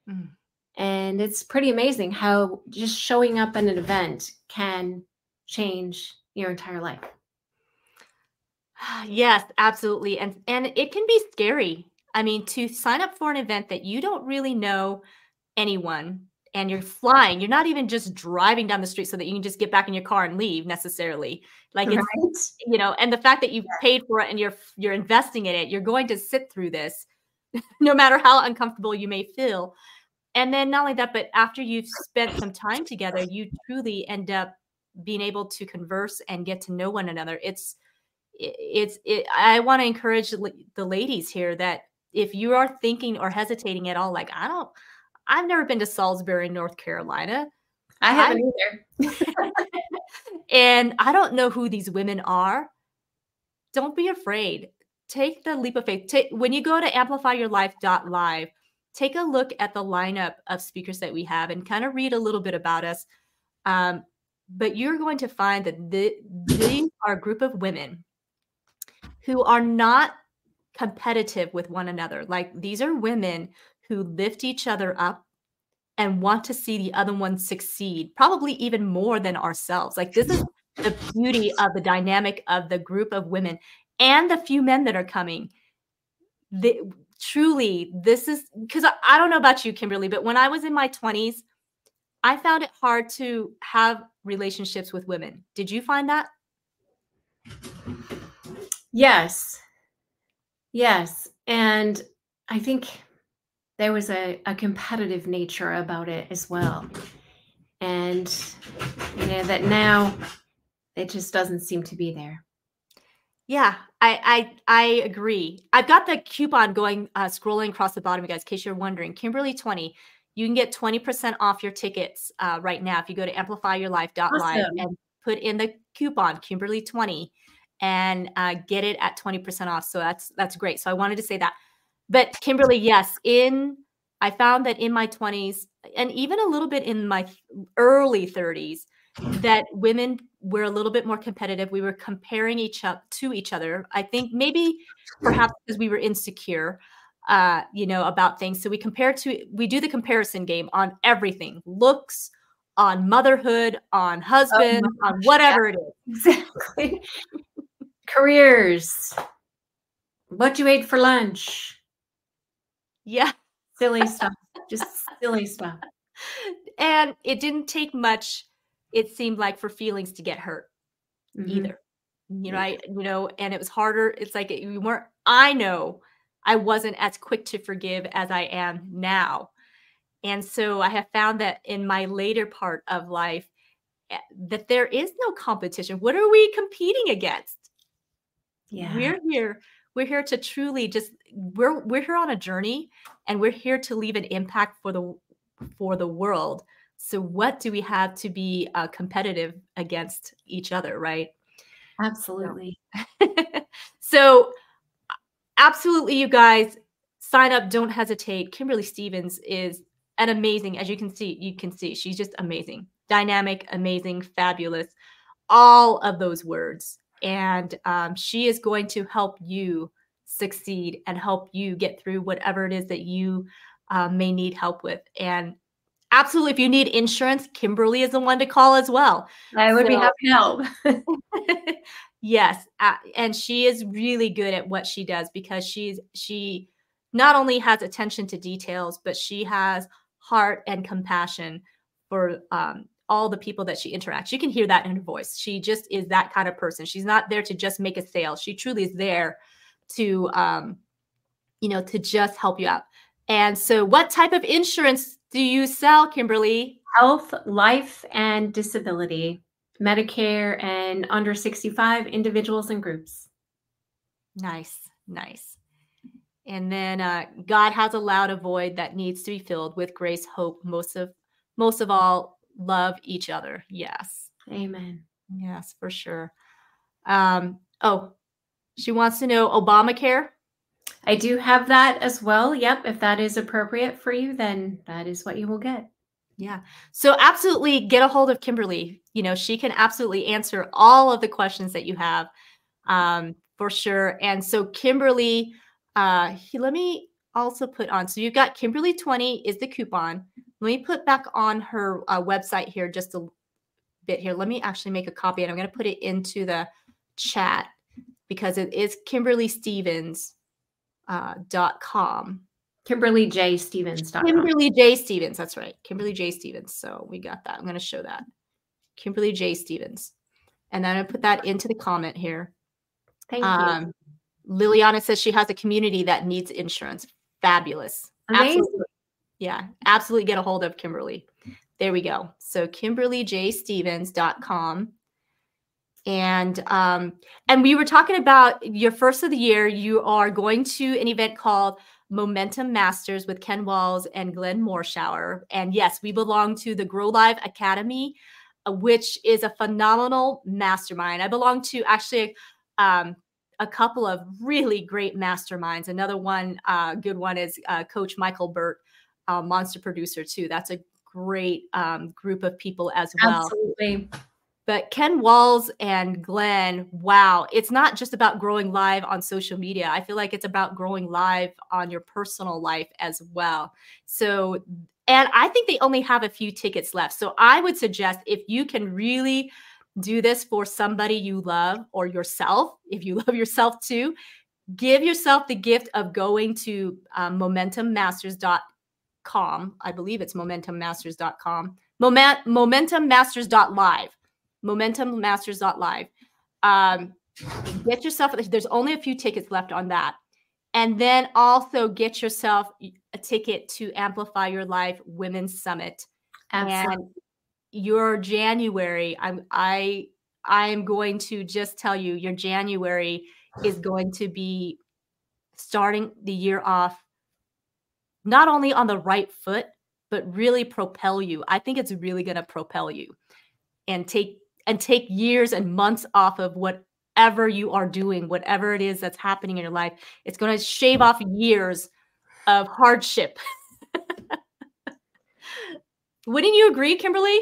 Mm. And it's pretty amazing how just showing up at an event can change your entire life. Yes, absolutely. And it can be scary. I mean, to sign up for an event that you don't really know anyone, and you're flying, you're not even just driving down the street so that you can just get back in your car and leave necessarily. Like it's, Right? and the fact that you've paid for it and you're investing in it, you're going to sit through this no matter how uncomfortable you may feel. And then not only that, but after you've spent some time together, you truly end up being able to converse and get to know one another. I want to encourage the ladies here that if you are thinking or hesitating at all, like, I've never been to Salisbury, North Carolina. I I haven't either. and I don't know who these women are. Don't be afraid. Take the leap of faith. When you go to amplifyyourlife.live, take a look at the lineup of speakers that we have and kind of read a little bit about us. But you're going to find that these are a group of women who are not competitive with one another. Like these are women who lift each other up and want to see the other one succeed, probably even more than ourselves. Like this is the beauty of the dynamic of the group of women and the few men that are coming. Truly, this is because I don't know about you, Kimberly, but when I was in my 20s, I found it hard to have relationships with women. Did you find that? Yes. Yes. And I think there was a competitive nature about it as well. And, that now it just doesn't seem to be there. Yeah, I agree. I've got the coupon going, scrolling across the bottom, you guys, in case you're wondering. Kimberly 20, you can get 20% off your tickets right now if you go to amplifyyourlife.live Awesome. and put in coupon, Kimberly 20, and get it at 20% off. So that's great. So I wanted to say that. But Kimberly, yes, I found that in my 20s and even a little bit in my early 30s, that women were a little bit more competitive. We were comparing to each other. I think maybe perhaps because we were insecure, about things. So we do the comparison game on everything, looks, on motherhood, on Oh husband, my on gosh, yeah, whatever it is. exactly. Careers. What you ate for lunch. Yeah. Silly stuff. Just silly stuff. And it didn't take much, it seemed like, for feelings to get hurt either. And it was harder. It's like I know I wasn't as quick to forgive as I am now. And so I have found that in my later part of life, that there is no competition. What are we competing against? Yeah. We're here to truly we're here on a journey, and we're here to leave an impact for the world. So what do we have to be competitive against each other, right? Absolutely. So absolutely, you guys, sign up. Don't hesitate. Kimberly Stevens is an amazing, as you can see, she's just amazing, dynamic, amazing, fabulous, all of those words. And she is going to help you succeed and help you get through whatever it is that you may need help with. And absolutely, if you need insurance, Kimberly is the one to call as well. I would be happy to help. Yes, and she is really good at what she does, because she not only has attention to details, but she has heart and compassion for all the people that she interacts. You can hear that in her voice. She just is that kind of person. She's not there to just make a sale. She truly is there to to just help you out. And so, what type of insurance do you sell, Kimberly? Health, life, and disability. Medicare and under 65 individuals and groups. Nice. And then God has allowed a void that needs to be filled with grace, hope, most of all, love each other. Yes. Amen. Yes, for sure. She wants to know Obamacare. I do have that as well. Yep. If that is appropriate for you, then that is what you will get. Yeah. So absolutely get a hold of Kimberly. She can absolutely answer all of the questions that you have, for sure. And so Kimberly, let me also put on, so you've got Kimberly 20 is the coupon. Let me put back on her website here just a bit here. Let me actually make a copy, and I'm going to put it into the chat, because it is KimberlyStevens.com. KimberlyJStevens.com. Kimberly J. Stevens. That's right. Kimberly J. Stevens. So we got that. I'm going to show that. Kimberly J. Stevens. And then I'm going to put that into the comment here. Thank you. Liliana says she has a community that needs insurance. Fabulous. Amazing. Absolutely. Yeah. Absolutely get a hold of Kimberly. There we go. So KimberlyJStevens.com. And we were talking about your first of the year. You are going to an event called Momentum Masters with Ken Walls and Glenn Morshower. And yes, we belong to the Grow Live Academy, which is a phenomenal mastermind. I belong to actually a couple of really great masterminds. Another one, good one, is Coach Michael Burt, Monster Producer too. That's a great group of people as well. Absolutely. But Ken Walls and Glenn, wow, it's not just about growing live on social media. I feel like it's about growing live on your personal life as well. So, and I think they only have a few tickets left. So I would suggest, if you can really do this for somebody you love, or yourself, if you love yourself too, give yourself the gift of going to momentummasters.com. I believe it's momentummasters.com. Momentummasters.live. Momentummasters.live. Get yourself, there's only a few tickets left on that. And then also get yourself a ticket to Amplify Your Life Women's Summit. Absolutely. And your January, I am going to just tell you, your January is going to be starting the year off not only on the right foot, but really propel you. I think it's really going to propel you and take and take years and months off of whatever you are doing, whatever it is that's happening in your life. It's going to shave off years of hardship. Wouldn't you agree, Kimberly?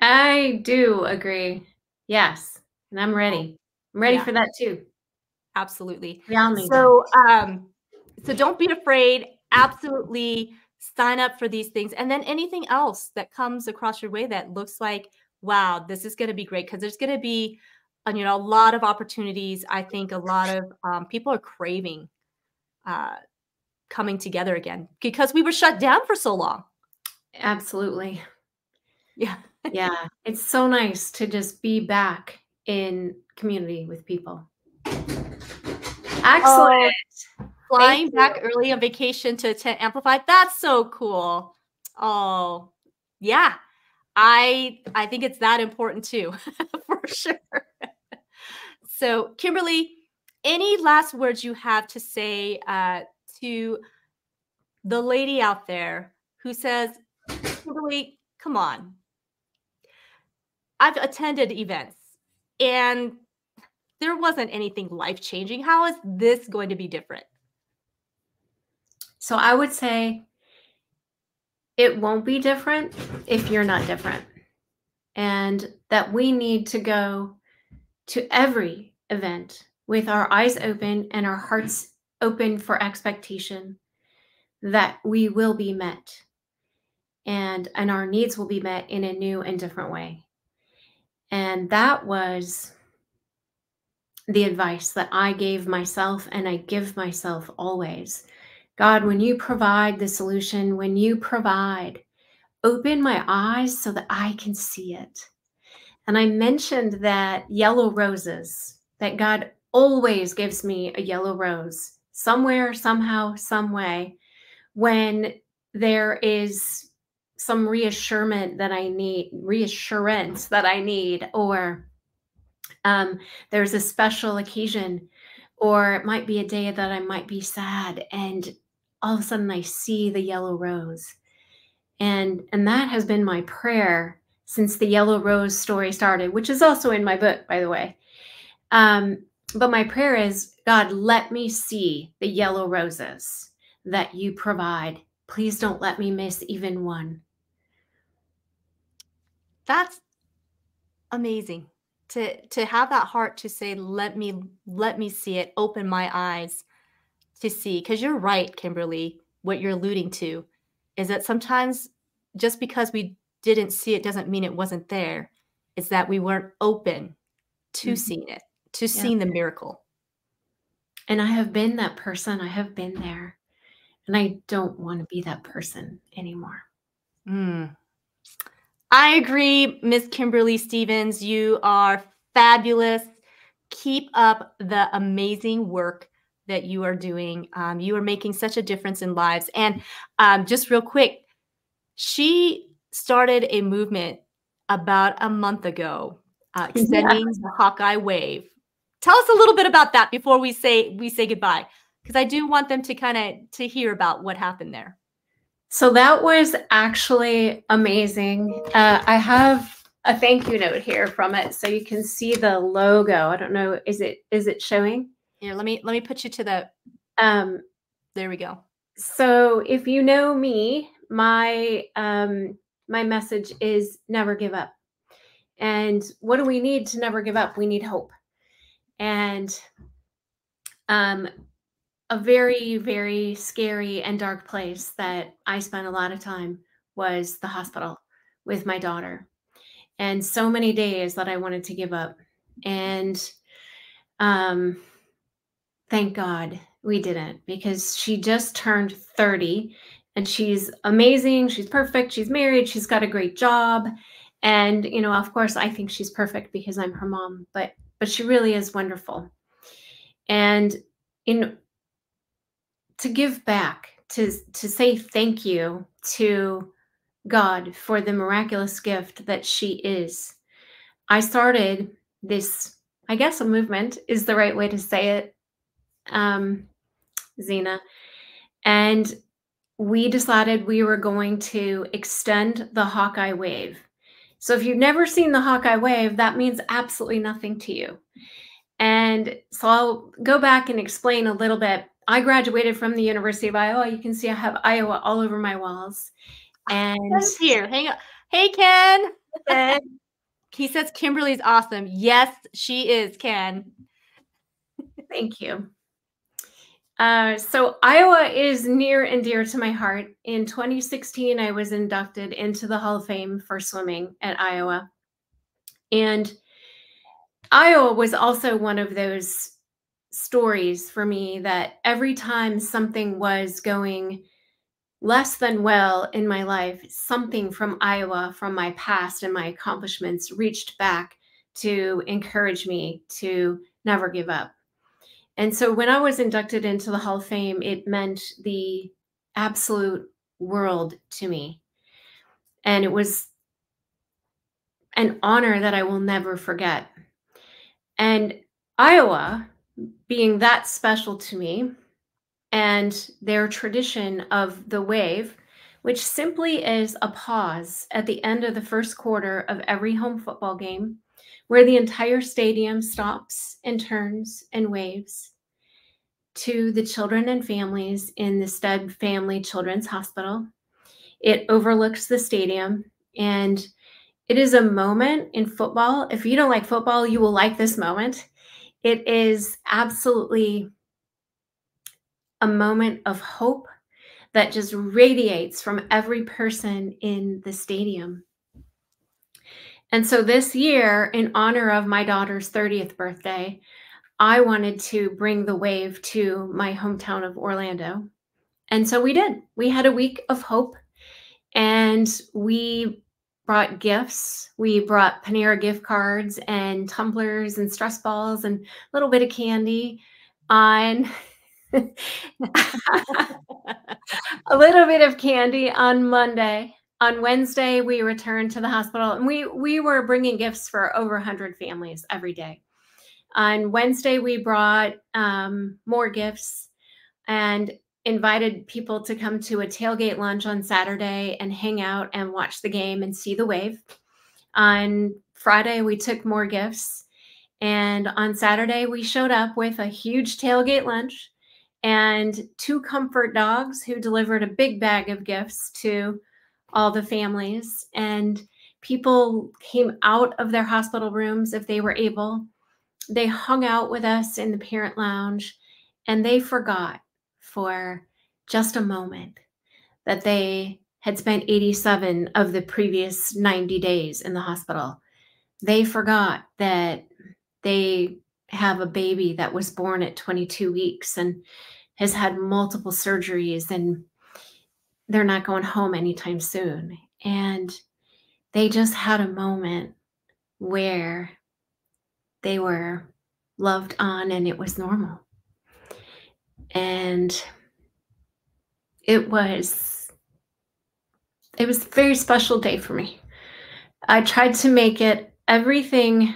I do agree. Yes. And I'm ready. I'm ready Yeah. for that too. Absolutely. We all need So, so don't be afraid. Absolutely sign up for these things. And then anything else that comes across your way that looks like, wow, this is going to be great. Because there's going to be, a lot of opportunities. I think a lot of people are craving coming together again because we were shut down for so long. Absolutely. Yeah. Yeah. It's so nice to just be back in community with people. Excellent. Flying back early on vacation to attend Amplify. That's so cool. Oh, yeah. I think it's that important too, for sure. So, Kimberly, any last words you have to say to the lady out there who says, Kimberly, come on. I've attended events and there wasn't anything life-changing. How is this going to be different? So I would say it won't be different if you're not different. And that we need to go to every event with our eyes open and our hearts open for expectation that we will be met and our needs will be met in a new and different way. And that was the advice that I gave myself and I give myself always. God, when you provide the solution, when you provide, open my eyes so that I can see it. And I mentioned that yellow roses, that God always gives me a yellow rose somewhere, somehow, some way, when there is some reassurance that I need, or there's a special occasion, or it might be a day that I might be sad, and all of a sudden I see the yellow rose. And that has been my prayer since the yellow rose story started, which is also in my book, by the way. But my prayer is, God, let me see the yellow roses that you provide. Please don't let me miss even one. That's amazing to have that heart to say, let me see it, open my eyes to see. Because you're right, Kimberly, what you're alluding to is that sometimes just because we didn't see it doesn't mean it wasn't there. It's that we weren't open to seeing it, to seeing the miracle. And I have been that person. I have been there. And I don't want to be that person anymore. I agree, Miss Kimberly Stevens. You are fabulous. Keep up the amazing work that you are doing. You are making such a difference in lives. And just real quick, she started a movement about a month ago, extending the Hawkeye Wave. Tell us a little bit about that before we say goodbye, because I do want them to hear about what happened there. So that was actually amazing. I have a thank you note here from it, so you can see the logo. I don't know, is it showing? Here, let me put you to the. There we go. So if you know me, my my message is never give up. And what do we need to never give up? We need hope. And a very, very scary and dark place that I spent a lot of time was the hospital with my daughter. And so many days that I wanted to give up. And thank God we didn't, because she just turned 30 and she's amazing. She's perfect. She's married. She's got a great job. And, you know, of course, I think she's perfect because I'm her mom, but she really is wonderful. And to give back, to say thank you to God for the miraculous gift that she is, I started this, I guess a movement is the right way to say it, Zena. And we decided we were going to extend the Hawkeye Wave. So if you've never seen the Hawkeye wave, that means absolutely nothing to you. And so I'll go back and explain a little bit. I graduated from the University of Iowa. You can see I have Iowa all over my walls. And Ken's here. Hang on. Hey, Ken. Ken. He says Kimberly's awesome. Yes, she is, Ken. Thank you. So Iowa is near and dear to my heart. In 2016, I was inducted into the Hall of Fame for swimming at Iowa. And Iowa was also one of those stories for me that every time something was going less than well in my life, something from Iowa, from my past and my accomplishments, reached back to encourage me to never give up. And so when I was inducted into the Hall of Fame, it meant the absolute world to me. And it was an honor that I will never forget. And Iowa, being that special to me, and their tradition of the wave, which simply is a pause at the end of the first quarter of every home football game, where the entire stadium stops and turns and waves to the children and families in the Stead Family Children's Hospital. It overlooks the stadium, and it is a moment in football. If you don't like football, you will like this moment. It is absolutely a moment of hope that just radiates from every person in the stadium. And so this year, in honor of my daughter's 30th birthday, I wanted to bring the wave to my hometown of Orlando. And so we did. We had a week of hope, and we brought gifts. We brought Panera gift cards and tumblers and stress balls and a little bit of candy on a little bit of candy on Monday. On Wednesday, we returned to the hospital, and we were bringing gifts for over 100 families every day. On Wednesday, we brought more gifts and invited people to come to a tailgate lunch on Saturday and hang out and watch the game and see the wave. On Friday, we took more gifts. And on Saturday, we showed up with a huge tailgate lunch and 2 comfort dogs who delivered a big bag of gifts to all the families. And people came out of their hospital rooms if they were able. They hung out with us in the parent lounge, and they forgot for just a moment that they had spent 87 of the previous 90 days in the hospital. They forgot that they have a baby that was born at 22 weeks and has had multiple surgeries, and they're not going home anytime soon. And they just had a moment where they were loved on and it was normal. And it was a very special day for me. I tried to make it everything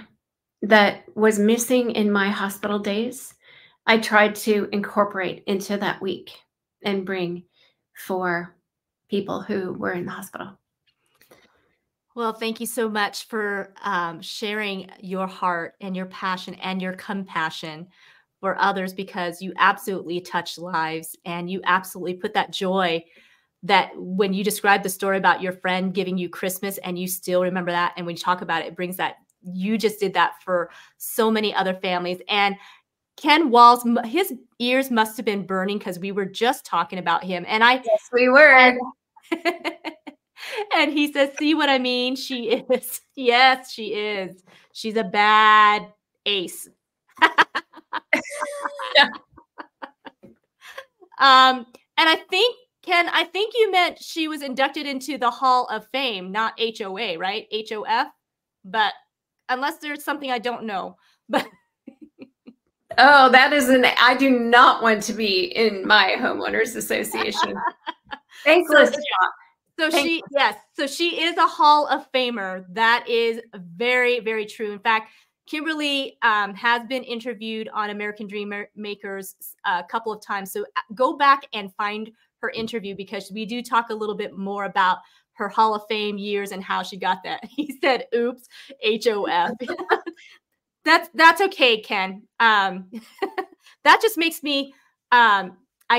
that was missing in my hospital days. I tried to incorporate into that week and bring for people who were in the hospital. Well, thank you so much for sharing your heart and your passion and your compassion for others, because you absolutely touch lives and you absolutely put that joy that when you describe the story about your friend giving you Christmas and you still remember that. And when you talk about it, it brings that you just did that for so many other families. And Ken Walls, his ears must have been burning because we were just talking about him. And Yes, we were. And he says, see what I mean? She is. Yes, she is. She's a bad ace. And I think, Ken, I think you meant she was inducted into the Hall of Fame, not HOA, right? HOF. But unless there's something I don't know. But oh, that is I do not want to be in my homeowners association. Thankless job. So she, yes, so she is a Hall of Famer. That is very, very true. In fact, Kimberly has been interviewed on American Dream Makers a couple of times. So go back and find her interview, because we do talk a little bit more about her Hall of Fame years and how she got that. He said, oops, HOF. That's okay, Ken. That just makes me, I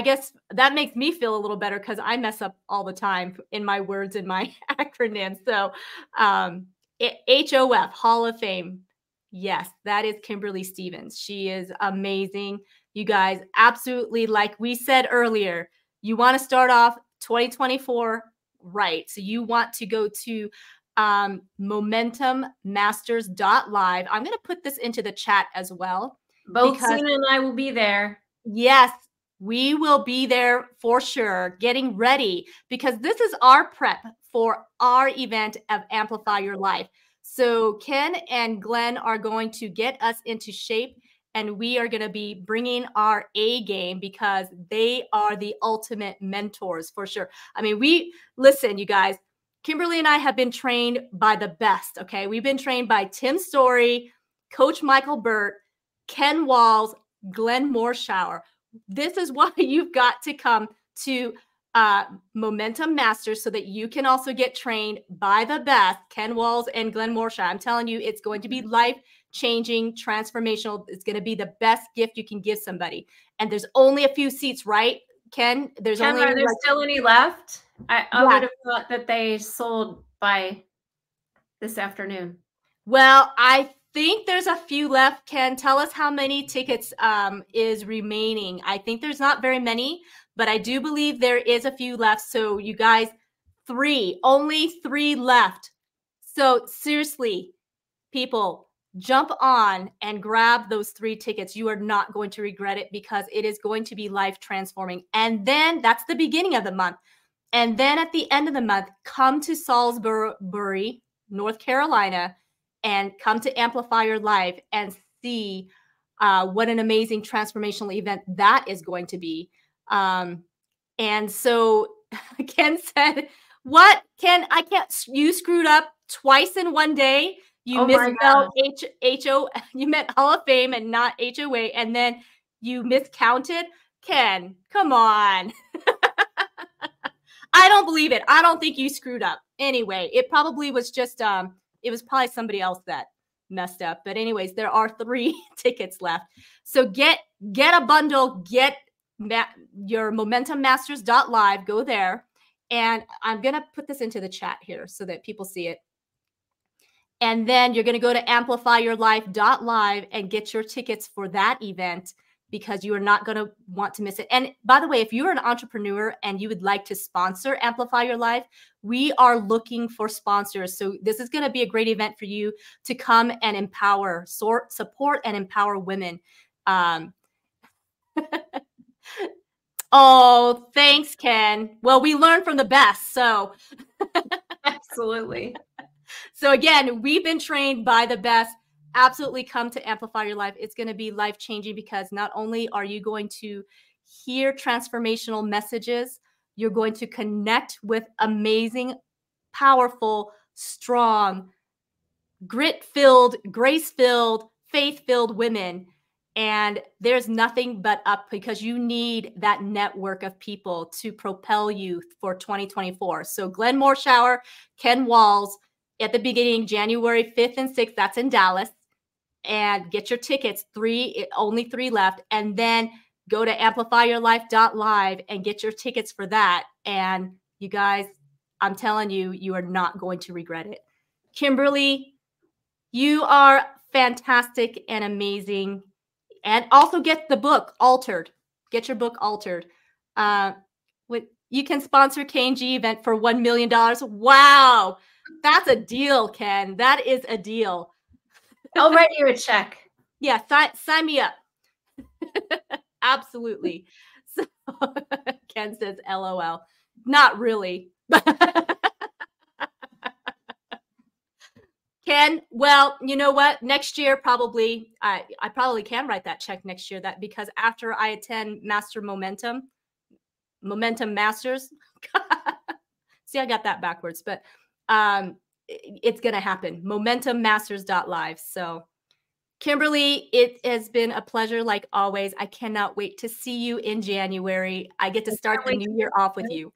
guess that makes me feel a little better because I mess up all the time in my words and my acronyms. So HOF, Hall of Fame. Yes, that is Kimberly Stevens. She is amazing. You guys, absolutely, like we said earlier, you want to start off 2024 right. So you want to go to momentummasters.live. I'm going to put this into the chat as well. Both Sina and I will be there. Yes, we will be there for sure, getting ready, because this is our prep for our event of Amplify Your Life. So Ken and Glenn are going to get us into shape, and we are going to be bringing our A game because they are the ultimate mentors for sure. I mean, listen, you guys, Kimberly and I have been trained by the best, okay? We've been trained by Tim Story, Coach Michael Burt, Ken Walls, Glenn Morshower. This is why you've got to come to Momentum Masters so that you can also get trained by the best, Ken Walls and Glenn Morshower. I'm telling you, it's going to be life-changing, transformational. It's going to be the best gift you can give somebody. And there's only a few seats, right, Ken? There's Ken, only are there still any left? I would have thought that they sold by this afternoon. Well, I think there's a few left. Ken, tell us how many tickets is remaining. I think there's not very many, but I do believe there is a few left. So you guys, only 3 left. So seriously, people, jump on and grab those 3 tickets. You are not going to regret it because it is going to be life transforming. And then that's the beginning of the month. And then at the end of the month, come to Salisbury, North Carolina, and come to Amplify Your Life and see what an amazing transformational event that is going to be. And so Ken said, what, Ken, I can't, you screwed up twice in one day. You misspelled you meant Hall of Fame and not HOA, and then you miscounted. Ken, come on. I don't believe it. I don't think you screwed up. Anyway, it probably was just, it was probably somebody else that messed up. But anyways, there are 3 tickets left. So get a bundle, get your momentummasters.live, go there. And I'm going to put this into the chat here so that people see it. And then you're going to go to amplifyyourlife.live and get your tickets for that event because you are not going to want to miss it. And by the way, if you're an entrepreneur and you would like to sponsor Amplify Your Life, we are looking for sponsors. So this is going to be a great event for you to come and empower, support and empower women. Oh, thanks, Ken. Well, we learn from the best. So absolutely. So again, we've been trained by the best. Absolutely come to Amplify Your Life. It's going to be life-changing because not only are you going to hear transformational messages, you're going to connect with amazing, powerful, strong, grit-filled, grace-filled, faith-filled women. And there's nothing but up because you need that network of people to propel you for 2024. So Glenn Morshower, Ken Walls, at the beginning, January 5th and 6th, that's in Dallas. And get your tickets, only 3 left. And then go to amplifyyourlife.live and get your tickets for that. And you guys, I'm telling you, you are not going to regret it. Kimberly, you are fantastic and amazing. And also get the book Altered. Get your book Altered. You can sponsor K&G event for $1 million. Wow. That's a deal, Ken. That is a deal. I'll write you a check. Yeah, sign me up. Absolutely. So Ken says, LOL. Not really. Ken, well, you know what? Next year, probably, I probably can write that check next year. That because after I attend Momentum Masters. See, I got that backwards, but it's going to happen. Momentummasters.live. So Kimberly, it has been a pleasure like always. I cannot wait to see you in January. I get to start the new year off with you.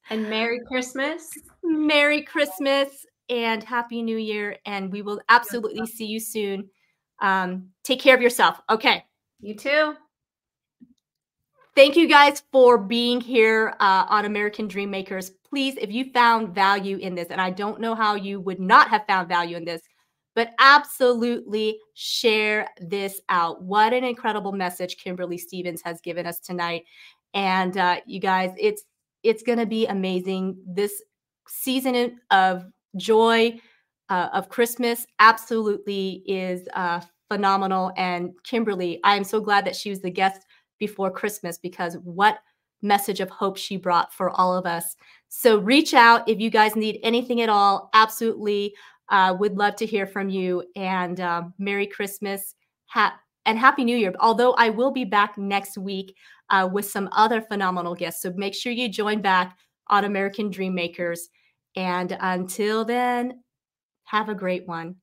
And Merry Christmas. Merry Christmas and Happy New Year. And we will absolutely see you soon. Take care of yourself. Okay. You too. Thank you guys for being here on American Dream Makers. Please, if you found value in this, and I don't know how you would not have found value in this, but absolutely share this out. What an incredible message Kimberly Stevens has given us tonight. And you guys, it's going to be amazing. This season of joy, of Christmas, absolutely is phenomenal. And Kimberly, I am so glad that she was the guest before Christmas, because what message of hope she brought for all of us. So reach out if you guys need anything at all. Absolutely would love to hear from you. And Merry Christmas and Happy New Year. Although I will be back next week with some other phenomenal guests. So make sure you join back on American Dream Makers. And until then, have a great one.